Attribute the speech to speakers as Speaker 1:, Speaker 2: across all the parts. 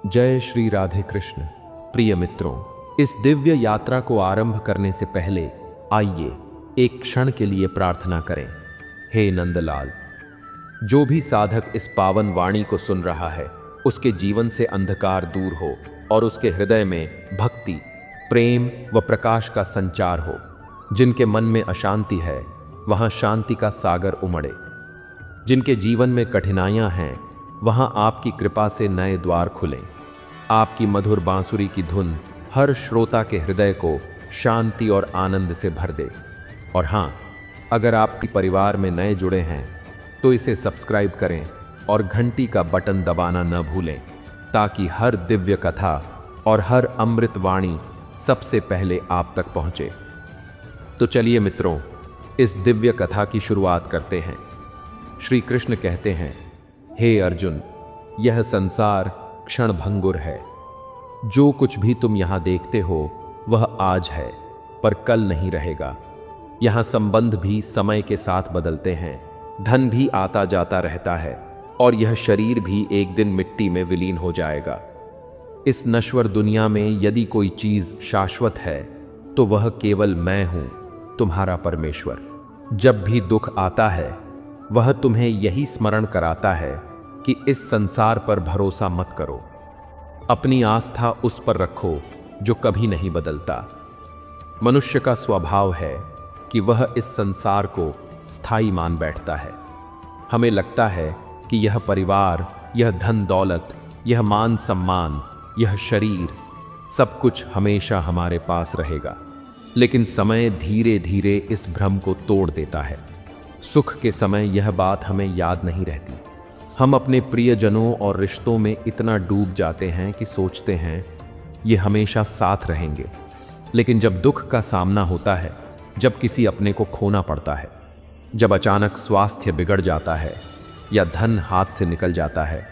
Speaker 1: जय श्री राधे कृष्ण। प्रिय मित्रों, इस दिव्य यात्रा को आरंभ करने से पहले आइए एक क्षण के लिए प्रार्थना करें। हे नंदलाल, जो भी साधक इस पावन वाणी को सुन रहा है, उसके जीवन से अंधकार दूर हो और उसके हृदय में भक्ति, प्रेम व प्रकाश का संचार हो। जिनके मन में अशांति है, वहाँ शांति का सागर उमड़े। जिनके जीवन में कठिनाइयाँ हैं, वहाँ आपकी कृपा से नए द्वार खुलें। आपकी मधुर बांसुरी की धुन हर श्रोता के हृदय को शांति और आनंद से भर दे। और हाँ, अगर आपके परिवार में नए जुड़े हैं तो इसे सब्सक्राइब करें और घंटी का बटन दबाना न भूलें, ताकि हर दिव्य कथा और हर अमृत वाणी सबसे पहले आप तक पहुँचे। तो चलिए मित्रों, इस दिव्य कथा की शुरुआत करते हैं। श्री कृष्ण कहते हैं, हे अर्जुन, यह संसार क्षण भंगुर है। जो कुछ भी तुम यहाँ देखते हो वह आज है, पर कल नहीं रहेगा। यहाँ संबंध भी समय के साथ बदलते हैं, धन भी आता जाता रहता है, और यह शरीर भी एक दिन मिट्टी में विलीन हो जाएगा। इस नश्वर दुनिया में यदि कोई चीज शाश्वत है तो वह केवल मैं हूं, तुम्हारा परमेश्वर। जब भी दुख आता है, वह तुम्हें यही स्मरण कराता है कि इस संसार पर भरोसा मत करो। अपनी आस्था उस पर रखो जो कभी नहीं बदलता। मनुष्य का स्वभाव है कि वह इस संसार को स्थायी मान बैठता है। हमें लगता है कि यह परिवार, यह धन दौलत, यह मान सम्मान, यह शरीर, सब कुछ हमेशा हमारे पास रहेगा। लेकिन समय धीरे धीरे इस भ्रम को तोड़ देता है। सुख के समय यह बात हमें याद नहीं रहती। हम अपने प्रियजनों और रिश्तों में इतना डूब जाते हैं कि सोचते हैं ये हमेशा साथ रहेंगे। लेकिन जब दुख का सामना होता है, जब किसी अपने को खोना पड़ता है, जब अचानक स्वास्थ्य बिगड़ जाता है या धन हाथ से निकल जाता है,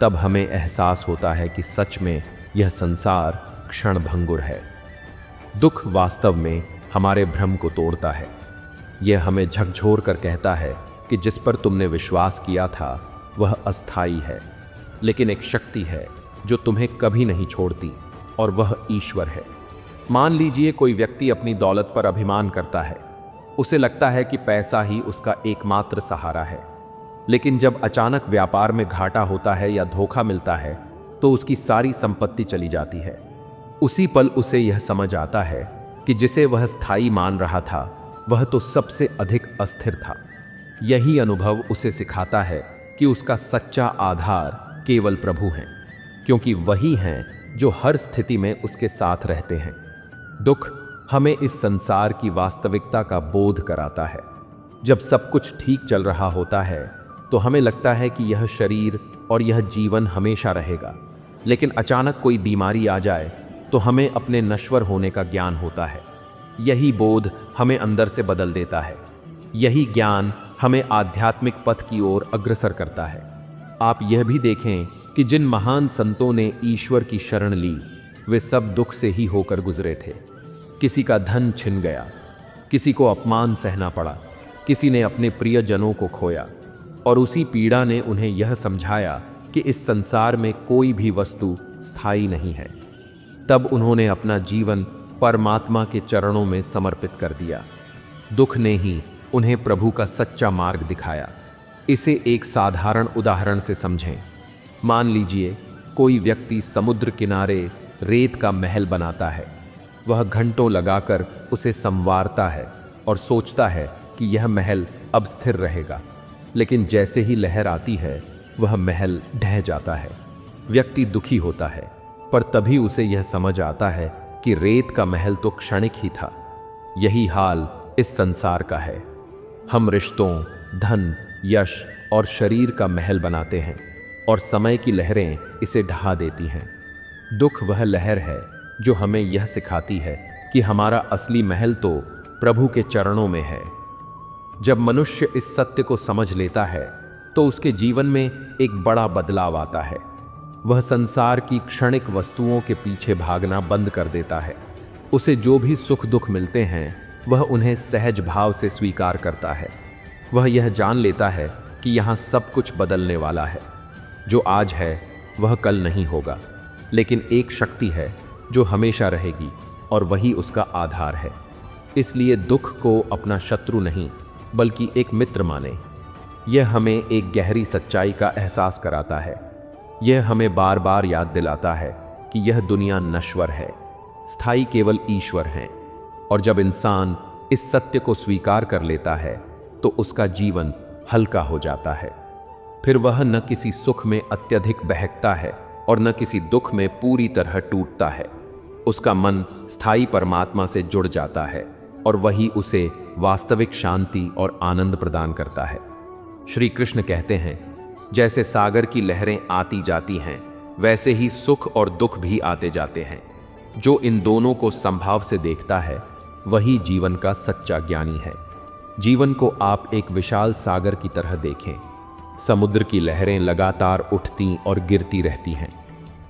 Speaker 1: तब हमें एहसास होता है कि सच में यह संसार क्षण भंगुर है। दुख वास्तव में हमारे भ्रम को तोड़ता है। यह हमें झकझोर कर कहता है कि जिस पर तुमने विश्वास किया था वह अस्थाई है, लेकिन एक शक्ति है जो तुम्हें कभी नहीं छोड़ती, और वह ईश्वर है। मान लीजिए कोई व्यक्ति अपनी दौलत पर अभिमान करता है। उसे लगता है कि पैसा ही उसका एकमात्र सहारा है। लेकिन जब अचानक व्यापार में घाटा होता है या धोखा मिलता है तो उसकी सारी संपत्ति चली जाती है। उसी पल उसे यह समझ आता है कि जिसे वह स्थायी मान रहा था वह तो सबसे अधिक अस्थिर था। यही अनुभव उसे सिखाता है कि उसका सच्चा आधार केवल प्रभु हैं, क्योंकि वही हैं जो हर स्थिति में उसके साथ रहते हैं। दुख हमें इस संसार की वास्तविकता का बोध कराता है। जब सब कुछ ठीक चल रहा होता है तो हमें लगता है कि यह शरीर और यह जीवन हमेशा रहेगा। लेकिन अचानक कोई बीमारी आ जाए तो हमें अपने नश्वर होने का ज्ञान होता है। यही बोध हमें अंदर से बदल देता है। यही ज्ञान हमें आध्यात्मिक पथ की ओर अग्रसर करता है। आप यह भी देखें कि जिन महान संतों ने ईश्वर की शरण ली, वे सब दुख से ही होकर गुजरे थे। किसी का धन छिन गया, किसी को अपमान सहना पड़ा, किसी ने अपने प्रियजनों को खोया, और उसी पीड़ा ने उन्हें यह समझाया कि इस संसार में कोई भी वस्तु स्थायी नहीं है। तब उन्होंने अपना जीवन परमात्मा के चरणों में समर्पित कर दिया। दुख ने ही उन्हें प्रभु का सच्चा मार्ग दिखाया। इसे एक साधारण उदाहरण से समझें। मान लीजिए कोई व्यक्ति समुद्र किनारे रेत का महल बनाता है। वह घंटों लगाकर उसे संवारता है और सोचता है कि यह महल अब स्थिर रहेगा। लेकिन जैसे ही लहर आती है, वह महल ढह जाता है। व्यक्ति दुखी होता है, पर तभी उसे यह समझ आता है कि रेत का महल तो क्षणिक ही था। यही हाल इस संसार का है। हम रिश्तों, धन, यश और शरीर का महल बनाते हैं, और समय की लहरें इसे ढहा देती हैं। दुख वह लहर है जो हमें यह सिखाती है कि हमारा असली महल तो प्रभु के चरणों में है। जब मनुष्य इस सत्य को समझ लेता है तो उसके जीवन में एक बड़ा बदलाव आता है। वह संसार की क्षणिक वस्तुओं के पीछे भागना बंद कर देता है। उसे जो भी सुख दुख मिलते हैं, वह उन्हें सहज भाव से स्वीकार करता है। वह यह जान लेता है कि यहाँ सब कुछ बदलने वाला है। जो आज है वह कल नहीं होगा, लेकिन एक शक्ति है जो हमेशा रहेगी और वही उसका आधार है। इसलिए दुख को अपना शत्रु नहीं बल्कि एक मित्र माने। यह हमें एक गहरी सच्चाई का एहसास कराता है। यह हमें बार बार याद दिलाता है कि यह दुनिया नश्वर है, स्थायी केवल ईश्वर हैं। और जब इंसान इस सत्य को स्वीकार कर लेता है तो उसका जीवन हल्का हो जाता है। फिर वह न किसी सुख में अत्यधिक बहकता है और न किसी दुख में पूरी तरह टूटता है। उसका मन स्थायी परमात्मा से जुड़ जाता है और वही उसे वास्तविक शांति और आनंद प्रदान करता है। श्री कृष्ण कहते हैं, जैसे सागर की लहरें आती जाती हैं, वैसे ही सुख और दुख भी आते जाते हैं। जो इन दोनों को संभाव से देखता है वही जीवन का सच्चा ज्ञानी है। जीवन को आप एक विशाल सागर की तरह देखें। समुद्र की लहरें लगातार उठती और गिरती रहती हैं।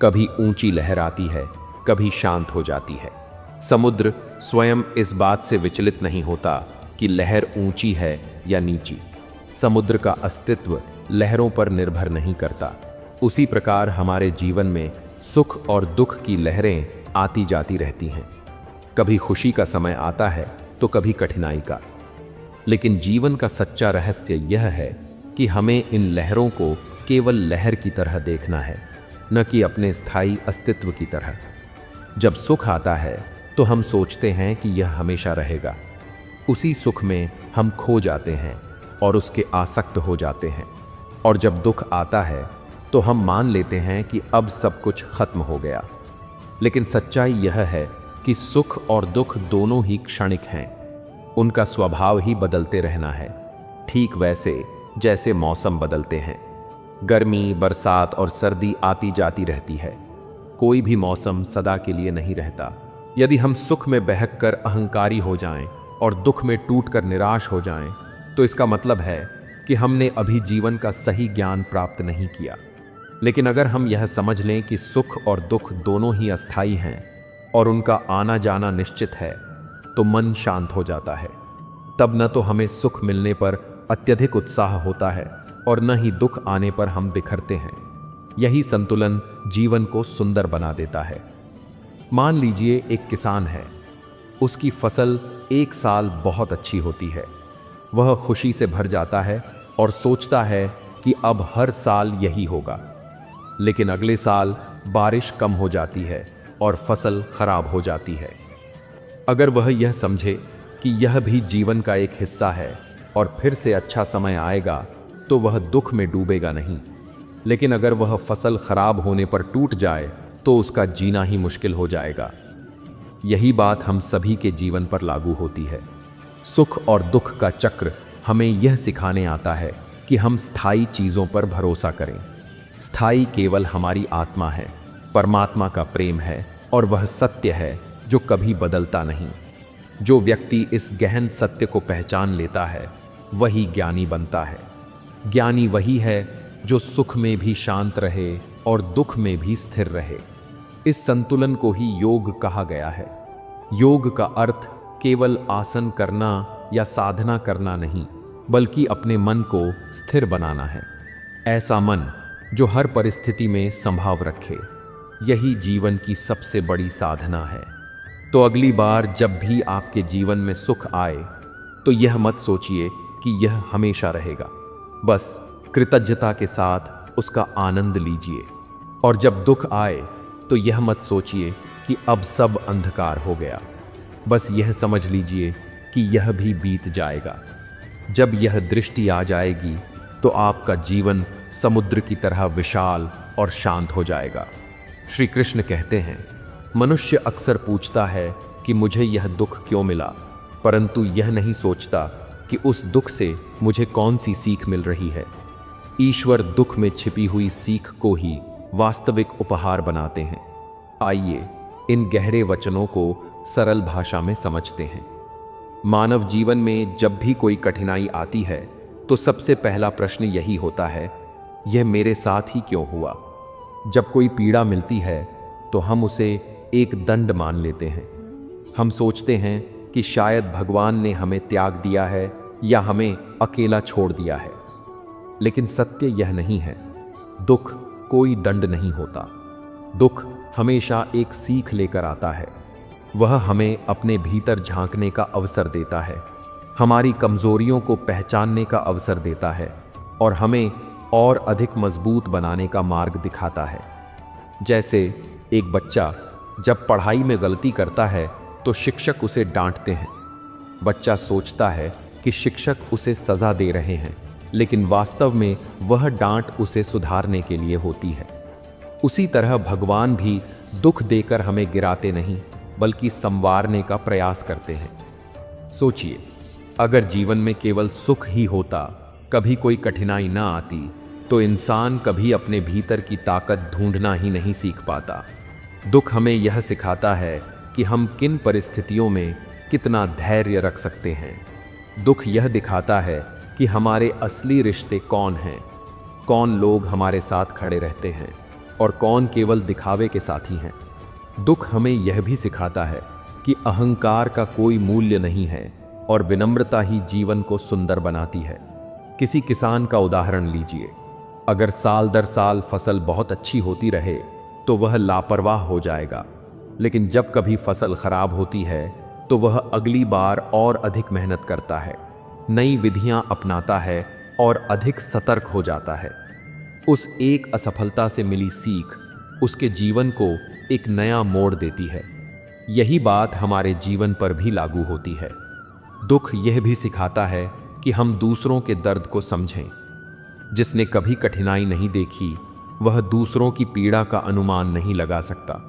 Speaker 1: कभी ऊंची लहर आती है, कभी शांत हो जाती है। समुद्र स्वयं इस बात से विचलित नहीं होता कि लहर ऊंची है या नीची। समुद्र का अस्तित्व लहरों पर निर्भर नहीं करता। उसी प्रकार हमारे जीवन में सुख और दुख की लहरें आती जाती रहती हैं। कभी खुशी का समय आता है तो कभी कठिनाई का। लेकिन जीवन का सच्चा रहस्य यह है कि हमें इन लहरों को केवल लहर की तरह देखना है, न कि अपने स्थायी अस्तित्व की तरह। जब सुख आता है तो हम सोचते हैं कि यह हमेशा रहेगा। उसी सुख में हम खो जाते हैं और उसके आसक्त हो जाते हैं। और जब दुख आता है तो हम मान लेते हैं कि अब सब कुछ खत्म हो गया। लेकिन सच्चाई यह है कि सुख और दुख दोनों ही क्षणिक हैं। उनका स्वभाव ही बदलते रहना है, ठीक वैसे जैसे मौसम बदलते हैं। गर्मी, बरसात और सर्दी आती जाती रहती है। कोई भी मौसम सदा के लिए नहीं रहता। यदि हम सुख में बहक कर अहंकारी हो जाएं और दुख में टूटकर निराश हो जाएं, तो इसका मतलब है कि हमने अभी जीवन का सही ज्ञान प्राप्त नहीं किया। लेकिन अगर हम यह समझ लें कि सुख और दुख दोनों ही अस्थायी हैं और उनका आना जाना निश्चित है, तो मन शांत हो जाता है। तब न तो हमें सुख मिलने पर अत्यधिक उत्साह होता है और न ही दुख आने पर हम बिखरते हैं। यही संतुलन जीवन को सुंदर बना देता है। मान लीजिए एक किसान है। उसकी फसल एक साल बहुत अच्छी होती है। वह खुशी से भर जाता है और सोचता है कि अब हर साल यही होगा। लेकिन अगले साल बारिश कम हो जाती है और फसल खराब हो जाती है। अगर वह यह समझे कि यह भी जीवन का एक हिस्सा है और फिर से अच्छा समय आएगा, तो वह दुख में डूबेगा नहीं। लेकिन अगर वह फसल खराब होने पर टूट जाए तो उसका जीना ही मुश्किल हो जाएगा। यही बात हम सभी के जीवन पर लागू होती है। सुख और दुख का चक्र हमें यह सिखाने आता है कि हम स्थायी चीज़ों पर भरोसा करें। स्थायी केवल हमारी आत्मा है, परमात्मा का प्रेम है और वह सत्य है जो कभी बदलता नहीं। जो व्यक्ति इस गहन सत्य को पहचान लेता है वही ज्ञानी बनता है। ज्ञानी वही है जो सुख में भी शांत रहे और दुख में भी स्थिर रहे। इस संतुलन को ही योग कहा गया है। योग का अर्थ केवल आसन करना या साधना करना नहीं, बल्कि अपने मन को स्थिर बनाना है। ऐसा मन जो हर परिस्थिति में संभाव रखे। यही जीवन की सबसे बड़ी साधना है। तो अगली बार जब भी आपके जीवन में सुख आए तो यह मत सोचिए कि यह हमेशा रहेगा। बस कृतज्ञता के साथ उसका आनंद लीजिए। और जब दुख आए तो यह मत सोचिए कि अब सब अंधकार हो गया। बस यह समझ लीजिए कि यह भी बीत जाएगा। जब यह दृष्टि आ जाएगी तो आपका जीवन समुद्र की तरह विशाल और शांत हो जाएगा। श्री कृष्ण कहते हैं, मनुष्य अक्सर पूछता है कि मुझे यह दुख क्यों मिला, परंतु यह नहीं सोचता कि उस दुख से मुझे कौन सी सीख मिल रही है। ईश्वर दुख में छिपी हुई सीख को ही वास्तविक उपहार बनाते हैं। आइए इन गहरे वचनों को सरल भाषा में समझते हैं। मानव जीवन में जब भी कोई कठिनाई आती है तो सबसे पहला प्रश्न यही होता है, यह मेरे साथ ही क्यों हुआ। जब कोई पीड़ा मिलती है तो हम उसे एक दंड मान लेते हैं। हम सोचते हैं कि शायद भगवान ने हमें त्याग दिया है या हमें अकेला छोड़ दिया है। लेकिन सत्य यह नहीं है। दुख कोई दंड नहीं होता। दुख हमेशा एक सीख लेकर आता है। वह हमें अपने भीतर झांकने का अवसर देता है, हमारी कमजोरियों को पहचानने का अवसर देता है और हमें और अधिक मजबूत बनाने का मार्ग दिखाता है। जैसे एक बच्चा जब पढ़ाई में गलती करता है तो शिक्षक उसे डांटते हैं। बच्चा सोचता है कि शिक्षक उसे सजा दे रहे हैं, लेकिन वास्तव में वह डांट उसे सुधारने के लिए होती है। उसी तरह भगवान भी दुख देकर हमें गिराते नहीं, बल्कि संवारने का प्रयास करते हैं। सोचिए, अगर जीवन में केवल सुख ही होता, कभी कोई कठिनाई ना आती, तो इंसान कभी अपने भीतर की ताकत ढूंढना ही नहीं सीख पाता। दुख हमें यह सिखाता है कि हम किन परिस्थितियों में कितना धैर्य रख सकते हैं। दुख यह दिखाता है कि हमारे असली रिश्ते कौन हैं, कौन लोग हमारे साथ खड़े रहते हैं और कौन केवल दिखावे के साथी हैं। दुख हमें यह भी सिखाता है कि अहंकार का कोई मूल्य नहीं है और विनम्रता ही जीवन को सुंदर बनाती है। किसी किसान का उदाहरण लीजिए। अगर साल दर साल फसल बहुत अच्छी होती रहे तो वह लापरवाह हो जाएगा, लेकिन जब कभी फसल खराब होती है तो वह अगली बार और अधिक मेहनत करता है, नई विधियां अपनाता है और अधिक सतर्क हो जाता है। उस एक असफलता से मिली सीख उसके जीवन को एक नया मोड़ देती है। यही बात हमारे जीवन पर भी लागू होती है। दुख यह भी सिखाता है कि हम दूसरों के दर्द को समझें। जिसने कभी कठिनाई नहीं देखी वह दूसरों की पीड़ा का अनुमान नहीं लगा सकता,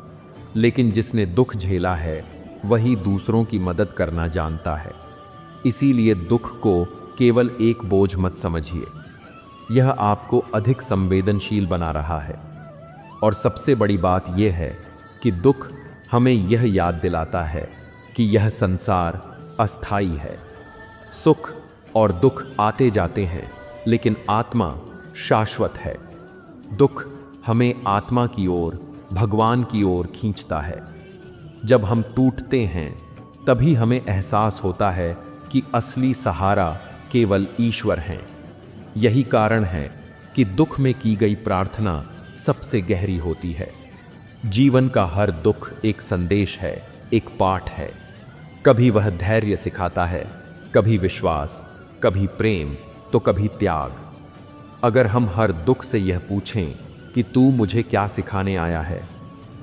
Speaker 1: लेकिन जिसने दुख झेला है वही दूसरों की मदद करना जानता है। इसीलिए दुख को केवल एक बोझ मत समझिए, यह आपको अधिक संवेदनशील बना रहा है। और सबसे बड़ी बात यह है कि दुख हमें यह याद दिलाता है कि यह संसार अस्थाई है। सुख और दुख आते जाते हैं, लेकिन आत्मा शाश्वत है। दुख हमें आत्मा की ओर, भगवान की ओर खींचता है। जब हम टूटते हैं तभी हमें एहसास होता है कि असली सहारा केवल ईश्वर हैं। यही कारण है कि दुख में की गई प्रार्थना सबसे गहरी होती है। जीवन का हर दुख एक संदेश है, एक पाठ है। कभी वह धैर्य सिखाता है, कभी विश्वास, कभी प्रेम, तो कभी त्याग। अगर हम हर दुख से यह पूछें कि तू मुझे क्या सिखाने आया है,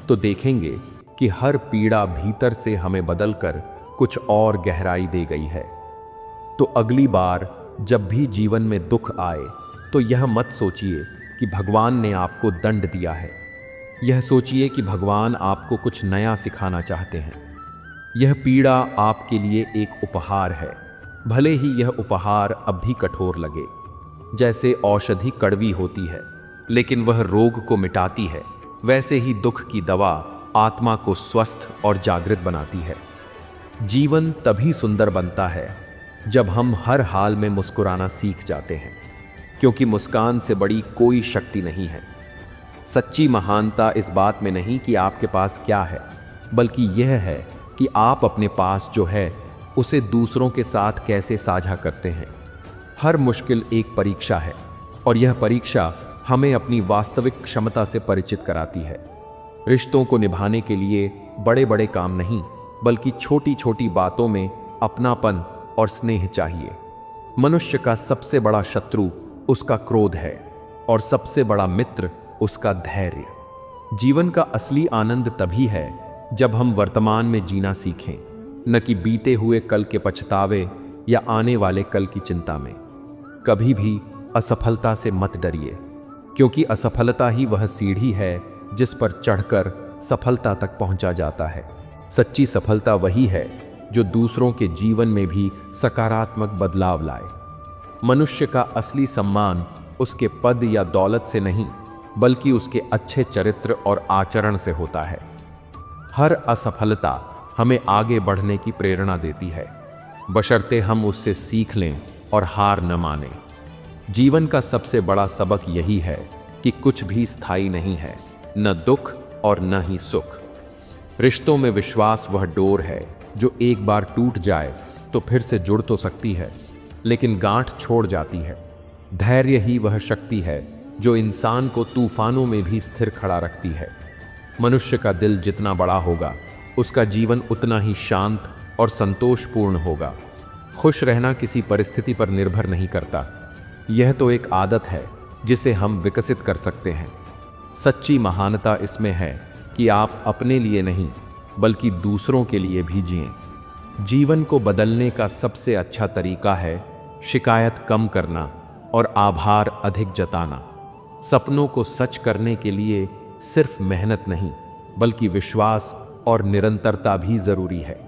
Speaker 1: तो देखेंगे कि हर पीड़ा भीतर से हमें बदलकर कुछ और गहराई दे गई है। तो अगली बार जब भी जीवन में दुख आए तो यह मत सोचिए कि भगवान ने आपको दंड दिया है। यह सोचिए कि भगवान आपको कुछ नया सिखाना चाहते हैं। यह पीड़ा आपके लिए एक उपहार है, भले ही यह उपहार अब भी कठोर लगे। जैसे औषधि कड़वी होती है लेकिन वह रोग को मिटाती है, वैसे ही दुख की दवा आत्मा को स्वस्थ और जागृत बनाती है। जीवन तभी सुंदर बनता है जब हम हर हाल में मुस्कुराना सीख जाते हैं, क्योंकि मुस्कान से बड़ी कोई शक्ति नहीं है। सच्ची महानता इस बात में नहीं कि आपके पास क्या है, बल्कि यह है कि आप अपने पास जो है उसे दूसरों के साथ कैसे साझा करते हैं। हर मुश्किल एक परीक्षा है और यह परीक्षा हमें अपनी वास्तविक क्षमता से परिचित कराती है। रिश्तों को निभाने के लिए बड़े बड़े काम नहीं, बल्कि छोटी छोटी बातों में अपनापन और स्नेह चाहिए। मनुष्य का सबसे बड़ा शत्रु उसका क्रोध है और सबसे बड़ा मित्र उसका धैर्य। जीवन का असली आनंद तभी है जब हम वर्तमान में जीना सीखें, न कि बीते हुए कल के पछतावे या आने वाले कल की चिंता में। कभी भी असफलता से मत डरिए, क्योंकि असफलता ही वह सीढ़ी है जिस पर चढ़कर सफलता तक पहुंचा जाता है। सच्ची सफलता वही है जो दूसरों के जीवन में भी सकारात्मक बदलाव लाए। मनुष्य का असली सम्मान उसके पद या दौलत से नहीं, बल्कि उसके अच्छे चरित्र और आचरण से होता है। हर असफलता हमें आगे बढ़ने की प्रेरणा देती है, बशर्ते हम उससे सीख लें और हार न मानें। जीवन का सबसे बड़ा सबक यही है कि कुछ भी स्थायी नहीं है, न दुख और न ही सुख। रिश्तों में विश्वास वह डोर है जो एक बार टूट जाए तो फिर से जुड़ तो सकती है, लेकिन गांठ छोड़ जाती है। धैर्य ही वह शक्ति है जो इंसान को तूफानों में भी स्थिर खड़ा रखती है। मनुष्य का दिल जितना बड़ा होगा, उसका जीवन उतना ही शांत और संतोषपूर्ण होगा। खुश रहना किसी परिस्थिति पर निर्भर नहीं करता। यह तो एक आदत है जिसे हम विकसित कर सकते हैं। सच्ची महानता इसमें है कि आप अपने लिए नहीं बल्कि दूसरों के लिए भी जिएं। जीवन को बदलने का सबसे अच्छा तरीका है शिकायत कम करना और आभार अधिक जताना। सपनों को सच करने के लिए सिर्फ मेहनत नहीं बल्कि विश्वास और निरंतरता भी जरूरी है।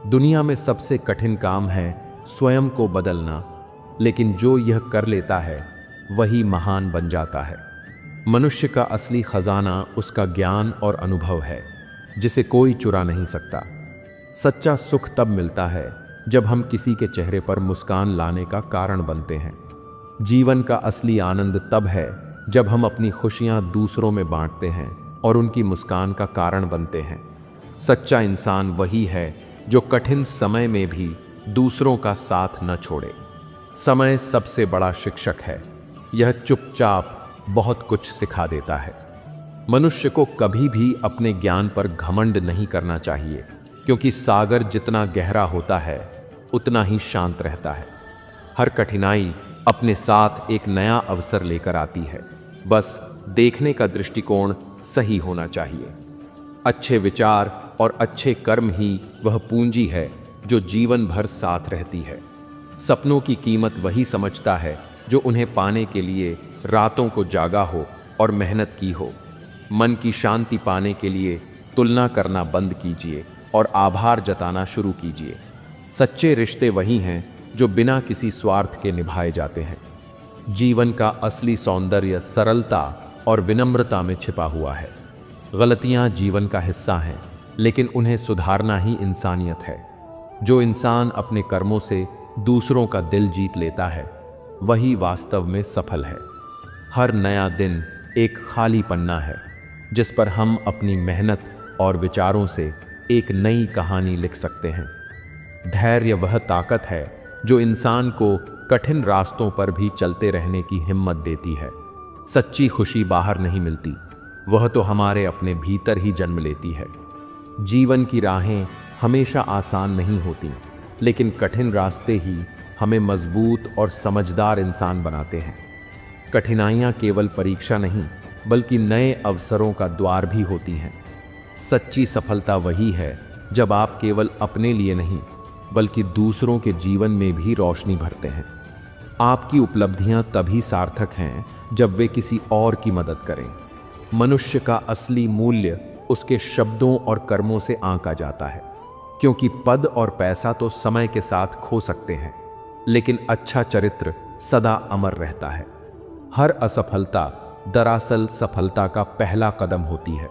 Speaker 1: दुनिया में सबसे कठिन काम है स्वयं को बदलना, लेकिन जो यह कर लेता है वही महान बन जाता है। मनुष्य का असली खजाना उसका ज्ञान और अनुभव है, जिसे कोई चुरा नहीं सकता। सच्चा सुख तब मिलता है जब हम किसी के चेहरे पर मुस्कान लाने का कारण बनते हैं। जीवन का असली आनंद तब है जब हम अपनी खुशियां दूसरों में बांटते हैं और उनकी मुस्कान का कारण बनते हैं। सच्चा इंसान वही है जो कठिन समय में भी दूसरों का साथ न छोड़े। समय सबसे बड़ा शिक्षक है। यह चुपचाप बहुत कुछ सिखा देता है। मनुष्य को कभी भी अपने ज्ञान पर घमंड नहीं करना चाहिए, क्योंकि सागर जितना गहरा होता है उतना ही शांत रहता है। हर कठिनाई अपने साथ एक नया अवसर लेकर आती है। बस देखने का दृष्टिकोण सही होना चाहिए। अच्छे विचार और अच्छे कर्म ही वह पूंजी है जो जीवन भर साथ रहती है। सपनों की कीमत वही समझता है जो उन्हें पाने के लिए रातों को जागा हो और मेहनत की हो। मन की शांति पाने के लिए तुलना करना बंद कीजिए और आभार जताना शुरू कीजिए। सच्चे रिश्ते वही हैं जो बिना किसी स्वार्थ के निभाए जाते हैं। जीवन का असली सौंदर्य सरलता और विनम्रता में छिपा हुआ है। गलतियां जीवन का हिस्सा हैं, लेकिन उन्हें सुधारना ही इंसानियत है। जो इंसान अपने कर्मों से दूसरों का दिल जीत लेता है वही वास्तव में सफल है। हर नया दिन एक खाली पन्ना है जिस पर हम अपनी मेहनत और विचारों से एक नई कहानी लिख सकते हैं। धैर्य वह ताकत है जो इंसान को कठिन रास्तों पर भी चलते रहने की हिम्मत देती है। सच्ची खुशी बाहर नहीं मिलती, वह तो हमारे अपने भीतर ही जन्म लेती है। जीवन की राहें हमेशा आसान नहीं होती, लेकिन कठिन रास्ते ही हमें मजबूत और समझदार इंसान बनाते हैं। कठिनाइयाँ केवल परीक्षा नहीं बल्कि नए अवसरों का द्वार भी होती हैं। सच्ची सफलता वही है जब आप केवल अपने लिए नहीं बल्कि दूसरों के जीवन में भी रोशनी भरते हैं। आपकी उपलब्धियां तभी सार्थक हैं जब वे किसी और की मदद करें। मनुष्य का असली मूल्य उसके शब्दों और कर्मों से आंका जाता है, क्योंकि पद और पैसा तो समय के साथ खो सकते हैं, लेकिन अच्छा चरित्र सदा अमर रहता है। हर असफलता दरअसल सफलता का पहला कदम होती है।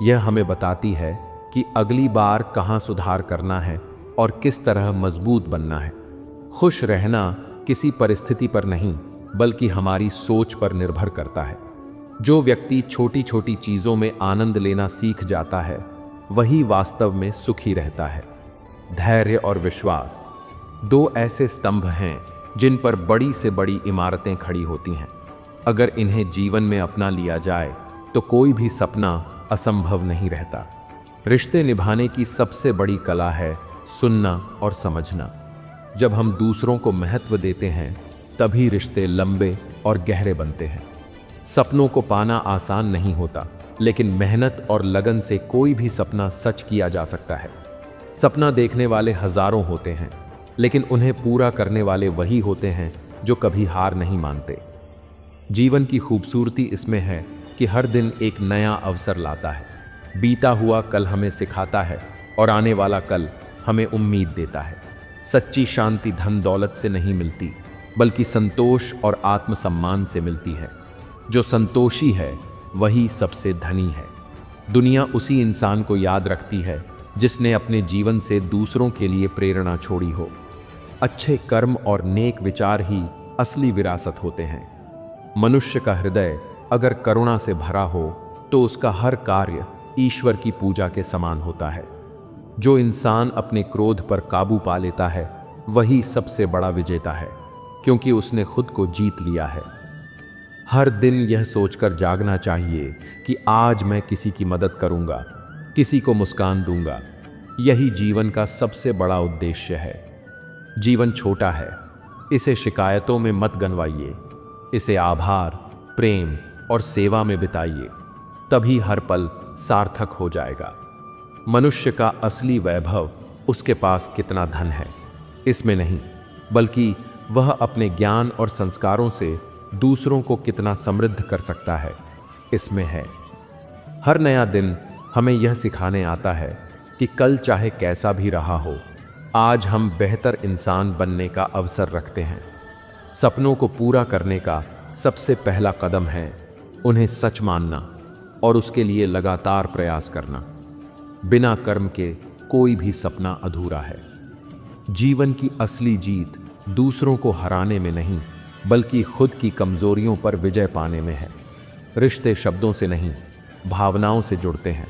Speaker 1: यह हमें बताती है कि अगली बार कहाँ सुधार करना है और किस तरह मजबूत बनना है। खुश रहना किसी परिस्थिति पर नहीं बल्कि हमारी सोच पर निर्भर करता है। जो व्यक्ति छोटी छोटी चीज़ों में आनंद लेना सीख जाता है वही वास्तव में सुखी रहता है। धैर्य और विश्वास दो ऐसे स्तंभ हैं जिन पर बड़ी से बड़ी इमारतें खड़ी होती हैं। अगर इन्हें जीवन में अपना लिया जाए तो कोई भी सपना असंभव नहीं रहता। रिश्ते निभाने की सबसे बड़ी कला है सुनना और समझना। जब हम दूसरों को महत्व देते हैं तभी रिश्ते लंबे और गहरे बनते हैं। सपनों को पाना आसान नहीं होता, लेकिन मेहनत और लगन से कोई भी सपना सच किया जा सकता है। सपना देखने वाले हजारों होते हैं, लेकिन उन्हें पूरा करने वाले वही होते हैं जो कभी हार नहीं मानते। जीवन की खूबसूरती इसमें है कि हर दिन एक नया अवसर लाता है। बीता हुआ कल हमें सिखाता है और आने वाला कल हमें उम्मीद देता है। सच्ची शांति धन दौलत से नहीं मिलती बल्कि संतोष और आत्मसम्मान से मिलती है। जो संतोषी है वही सबसे धनी है। दुनिया उसी इंसान को याद रखती है जिसने अपने जीवन से दूसरों के लिए प्रेरणा छोड़ी हो। अच्छे कर्म और नेक विचार ही असली विरासत होते हैं। मनुष्य का हृदय अगर करुणा से भरा हो तो उसका हर कार्य ईश्वर की पूजा के समान होता है। जो इंसान अपने क्रोध पर काबू पा लेता है वही सबसे बड़ा विजेता है, क्योंकि उसने खुद को जीत लिया है। हर दिन यह सोचकर जागना चाहिए कि आज मैं किसी की मदद करूंगा, किसी को मुस्कान दूंगा। यही जीवन का सबसे बड़ा उद्देश्य है। जीवन छोटा है, इसे शिकायतों में मत गंवाइए। इसे आभार, प्रेम और सेवा में बिताइए। तभी हर पल सार्थक हो जाएगा। मनुष्य का असली वैभव उसके पास कितना धन है, इसमें नहीं, बल्कि वह अपने ज्ञान और संस्कारों से दूसरों को कितना समृद्ध कर सकता है, इसमें है। हर नया दिन हमें यह सिखाने आता है कि कल चाहे कैसा भी रहा हो, आज हम बेहतर इंसान बनने का अवसर रखते हैं। सपनों को पूरा करने का सबसे पहला कदम है उन्हें सच मानना और उसके लिए लगातार प्रयास करना। बिना कर्म के कोई भी सपना अधूरा है। जीवन की असली जीत दूसरों को हराने में नहीं, बल्कि खुद की कमजोरियों पर विजय पाने में है। रिश्ते शब्दों से नहीं, भावनाओं से जुड़ते हैं।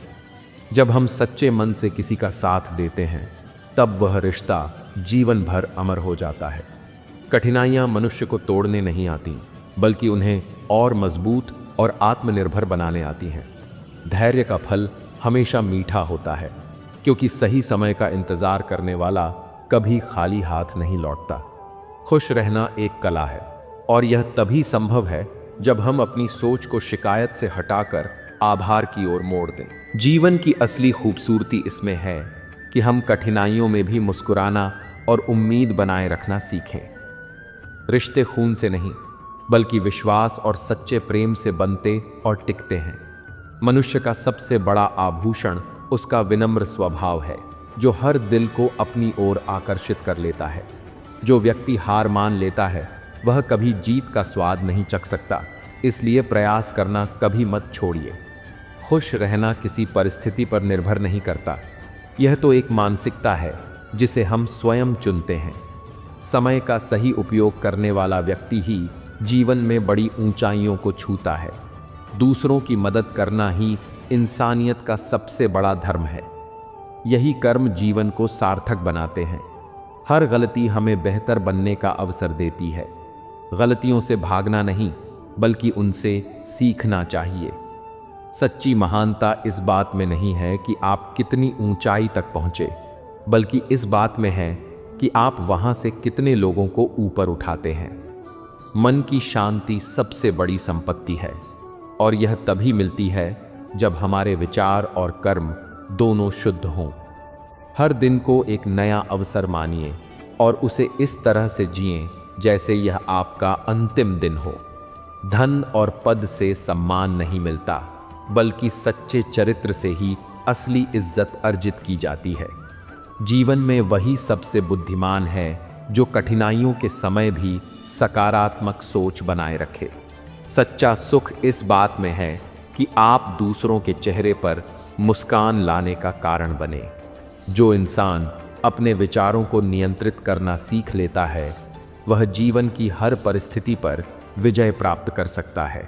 Speaker 1: जब हम सच्चे मन से किसी का साथ देते हैं, तब वह रिश्ता जीवन भर अमर हो जाता है। कठिनाइयां मनुष्य को तोड़ने नहीं आती, बल्कि उन्हें और मजबूत और आत्मनिर्भर बनाने आती हैं। धैर्य का फल हमेशा मीठा होता है, क्योंकि सही समय का इंतजार करने वाला कभी खाली हाथ नहीं लौटता। खुश रहना एक कला है, और यह तभी संभव है जब हम अपनी सोच को शिकायत से हटाकर आभार की ओर मोड़ दें। जीवन की असली खूबसूरती इसमें है कि हम कठिनाइयों में भी मुस्कुराना और उम्मीद बनाए रखना सीखें। रिश्ते खून से नहीं, बल्कि विश्वास और सच्चे प्रेम से बनते और टिकते हैं। मनुष्य का सबसे बड़ा आभूषण उसका विनम्र स्वभाव है, जो हर दिल को अपनी ओर आकर्षित कर लेता है। जो व्यक्ति हार मान लेता है, वह कभी जीत का स्वाद नहीं चख सकता। इसलिए प्रयास करना कभी मत छोड़िए। खुश रहना किसी परिस्थिति पर निर्भर नहीं करता। यह तो एक मानसिकता है जिसे हम स्वयं चुनते हैं। समय का सही उपयोग करने वाला व्यक्ति ही जीवन में बड़ी ऊंचाइयों को छूता है। दूसरों की मदद करना ही इंसानियत का सबसे बड़ा धर्म है। यही कर्म जीवन को सार्थक बनाते हैं। हर गलती हमें बेहतर बनने का अवसर देती है। गलतियों से भागना नहीं, बल्कि उनसे सीखना चाहिए। सच्ची महानता इस बात में नहीं है कि आप कितनी ऊंचाई तक पहुंचे, बल्कि इस बात में है कि आप वहां से कितने लोगों को ऊपर उठाते हैं। मन की शांति सबसे बड़ी संपत्ति है, और यह तभी मिलती है जब हमारे विचार और कर्म दोनों शुद्ध हों। हर दिन को एक नया अवसर मानिए और उसे इस तरह से जिएं जैसे यह आपका अंतिम दिन हो। धन और पद से सम्मान नहीं मिलता, बल्कि सच्चे चरित्र से ही असली इज्जत अर्जित की जाती है। जीवन में वही सबसे बुद्धिमान है जो कठिनाइयों के समय भी सकारात्मक सोच बनाए रखे। सच्चा सुख इस बात में है कि आप दूसरों के चेहरे पर मुस्कान लाने का कारण बने। जो इंसान अपने विचारों को नियंत्रित करना सीख लेता है, वह जीवन की हर परिस्थिति पर विजय प्राप्त कर सकता है।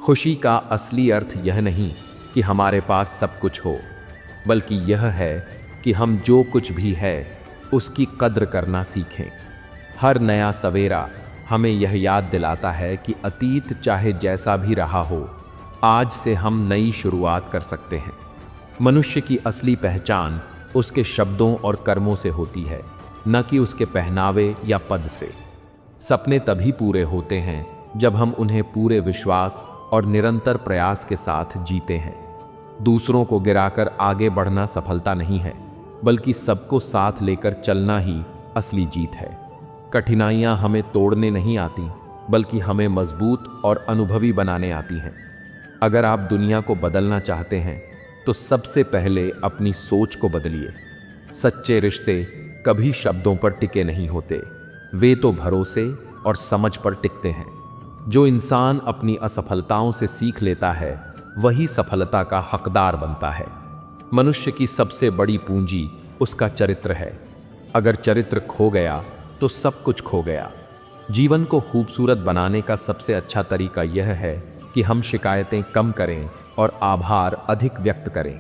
Speaker 1: खुशी का असली अर्थ यह नहीं कि हमारे पास सब कुछ हो, बल्कि यह है कि हम जो कुछ भी है उसकी कद्र करना सीखें। हर नया सवेरा हमें यह याद दिलाता है कि अतीत चाहे जैसा भी रहा हो, आज से हम नई शुरुआत कर सकते हैं। मनुष्य की असली पहचान उसके शब्दों और कर्मों से होती है, न कि उसके पहनावे या पद से। सपने तभी पूरे होते हैं जब हम उन्हें पूरे विश्वास और निरंतर प्रयास के साथ जीते हैं। दूसरों को गिराकर आगे बढ़ना सफलता नहीं है, बल्कि सबको साथ लेकर चलना ही असली जीत है। कठिनाइयां हमें तोड़ने नहीं आती, बल्कि हमें मजबूत और अनुभवी बनाने आती हैं। अगर आप दुनिया को बदलना चाहते हैं, तो सबसे पहले अपनी सोच को बदलिए। सच्चे रिश्ते कभी शब्दों पर टिके नहीं होते, वे तो भरोसे और समझ पर टिकते हैं। जो इंसान अपनी असफलताओं से सीख लेता है, वही सफलता का हकदार बनता है। मनुष्य की सबसे बड़ी पूंजी उसका चरित्र है। अगर चरित्र खो गया तो सब कुछ खो गया। जीवन को खूबसूरत बनाने का सबसे अच्छा तरीका यह है कि हम शिकायतें कम करें और आभार अधिक व्यक्त करें।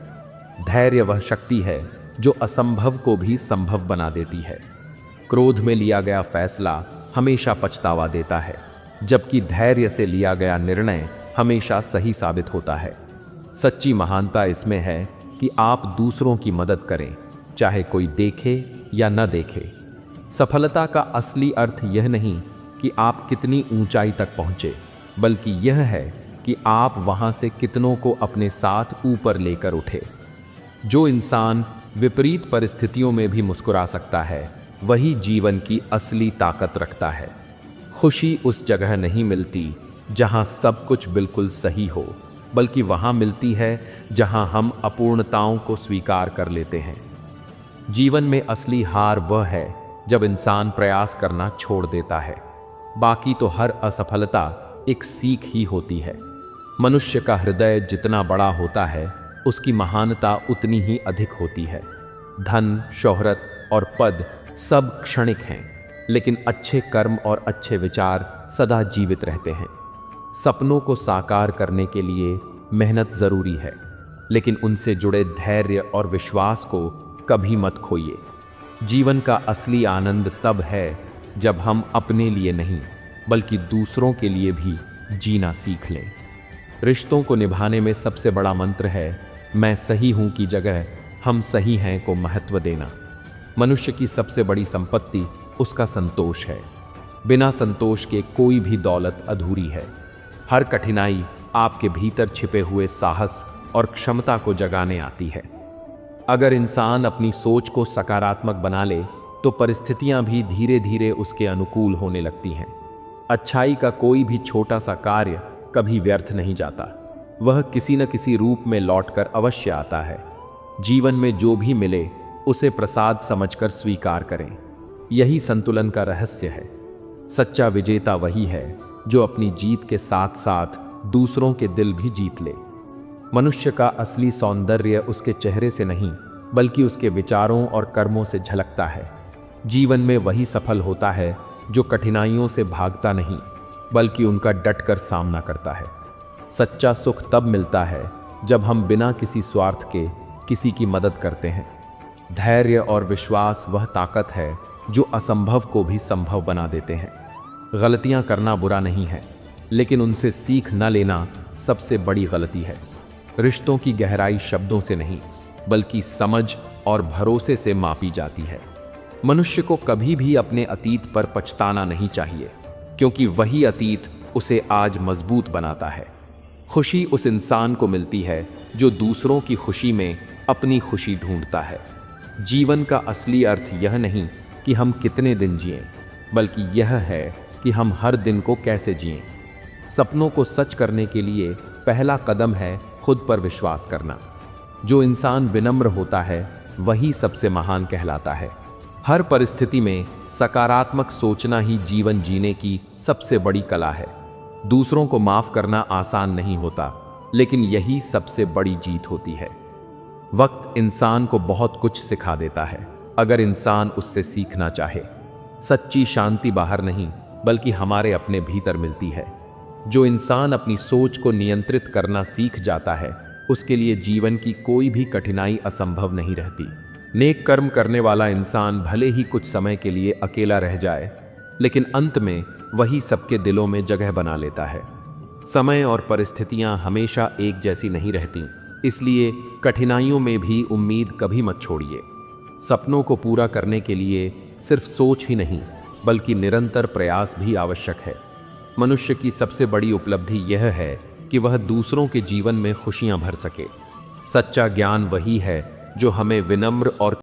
Speaker 1: धैर्य वह शक्ति है जो असंभव को भी संभव बना देती है। क्रोध में लिया गया फैसला हमेशा पछतावा देता है, जबकि धैर्य से लिया गया निर्णय हमेशा सही साबित होता है। सच्ची महानता इसमें है कि आप दूसरों की मदद करें, चाहे कोई देखे या न देखे। सफलता का असली अर्थ यह नहीं कि आप कितनी ऊंचाई तक पहुंचे, बल्कि यह है कि आप वहां से कितनों को अपने साथ ऊपर लेकर उठे। जो इंसान विपरीत परिस्थितियों में भी मुस्कुरा सकता है, वही जीवन की असली ताकत रखता है। खुशी उस जगह नहीं मिलती जहां सब कुछ बिल्कुल सही हो, बल्कि वहां मिलती है जहां हम अपूर्णताओं को स्वीकार कर लेते हैं। जीवन में असली हार वह है जब इंसान प्रयास करना छोड़ देता है। बाकी तो हर असफलता एक सीख ही होती है। मनुष्य का हृदय जितना बड़ा होता है, उसकी महानता उतनी ही अधिक होती है। धन, शोहरत और पद सब क्षणिक हैं, लेकिन अच्छे कर्म और अच्छे विचार सदा जीवित रहते हैं। सपनों को साकार करने के लिए मेहनत जरूरी है, लेकिन उनसे जुड़े धैर्य और विश्वास को कभी मत खोइए। जीवन का असली आनंद तब है जब हम अपने लिए नहीं, बल्कि दूसरों के लिए भी जीना सीख लें। रिश्तों को निभाने में सबसे बड़ा मंत्र है, मैं सही हूं की जगह हम सही हैं को महत्व देना। मनुष्य की सबसे बड़ी संपत्ति उसका संतोष है। बिना संतोष के कोई भी दौलत अधूरी है। हर कठिनाई आपके भीतर छिपे हुए साहस और क्षमता को जगाने आती है। अगर इंसान अपनी सोच को सकारात्मक बना ले, तो परिस्थितियां भी धीरे धीरे उसके अनुकूल होने लगती हैं। अच्छाई का कोई भी छोटा सा कार्य कभी व्यर्थ नहीं जाता। वह किसी न किसी रूप में लौटकर अवश्य आता है। जीवन में जो भी मिले उसे प्रसाद समझकर स्वीकार करें। यही संतुलन का रहस्य है। सच्चा विजेता वही है जो अपनी जीत के साथ साथ दूसरों के दिल भी जीत ले। मनुष्य का असली सौंदर्य उसके चेहरे से नहीं, बल्कि उसके विचारों और कर्मों से झलकता है। जीवन में वही सफल होता है जो कठिनाइयों से भागता नहीं, बल्कि उनका डटकर सामना करता है। सच्चा सुख तब मिलता है जब हम बिना किसी स्वार्थ के किसी की मदद करते हैं। धैर्य और विश्वास वह ताकत है जो असंभव को भी संभव बना देते हैं। गलतियां करना बुरा नहीं है, लेकिन उनसे सीख न लेना सबसे बड़ी गलती है। रिश्तों की गहराई शब्दों से नहीं, बल्कि समझ और भरोसे से मापी जाती है। मनुष्य को कभी भी अपने अतीत पर पछताना नहीं चाहिए, क्योंकि वही अतीत उसे आज मजबूत बनाता है। खुशी उस इंसान को मिलती है जो दूसरों की खुशी में अपनी खुशी ढूंढता है। जीवन का असली अर्थ यह नहीं कि हम कितने दिन जिएं, बल्कि यह है कि हम हर दिन को कैसे जिएं। सपनों को सच करने के लिए पहला कदम है खुद पर विश्वास करना। जो इंसान विनम्र होता है, वही सबसे महान कहलाता है। हर परिस्थिति में सकारात्मक सोचना ही जीवन जीने की सबसे बड़ी कला है। दूसरों को माफ करना आसान नहीं होता, लेकिन यही सबसे बड़ी जीत होती है। वक्त इंसान को बहुत कुछ सिखा देता है, अगर इंसान उससे सीखना चाहे। सच्ची शांति बाहर नहीं, बल्कि हमारे अपने भीतर मिलती है। जो इंसान अपनी सोच को नियंत्रित करना सीख जाता है, उसके लिए जीवन की कोई भी कठिनाई असंभव नहीं रहती। नेक कर्म करने वाला इंसान भले ही कुछ समय के लिए अकेला रह जाए, लेकिन अंत में वही सबके दिलों में जगह बना लेता है। समय और परिस्थितियां हमेशा एक जैसी नहीं रहती, इसलिए कठिनाइयों में भी उम्मीद कभी मत छोड़िए। सपनों को पूरा करने के लिए सिर्फ सोच ही नहीं, बल्कि निरंतर प्रयास भी आवश्यक है। मनुष्य की सबसे बड़ी उपलब्धि यह है कि वह दूसरों के जीवन में खुशियां भर सके। सच्चा ज्ञान वही है जो हमें विनम्र और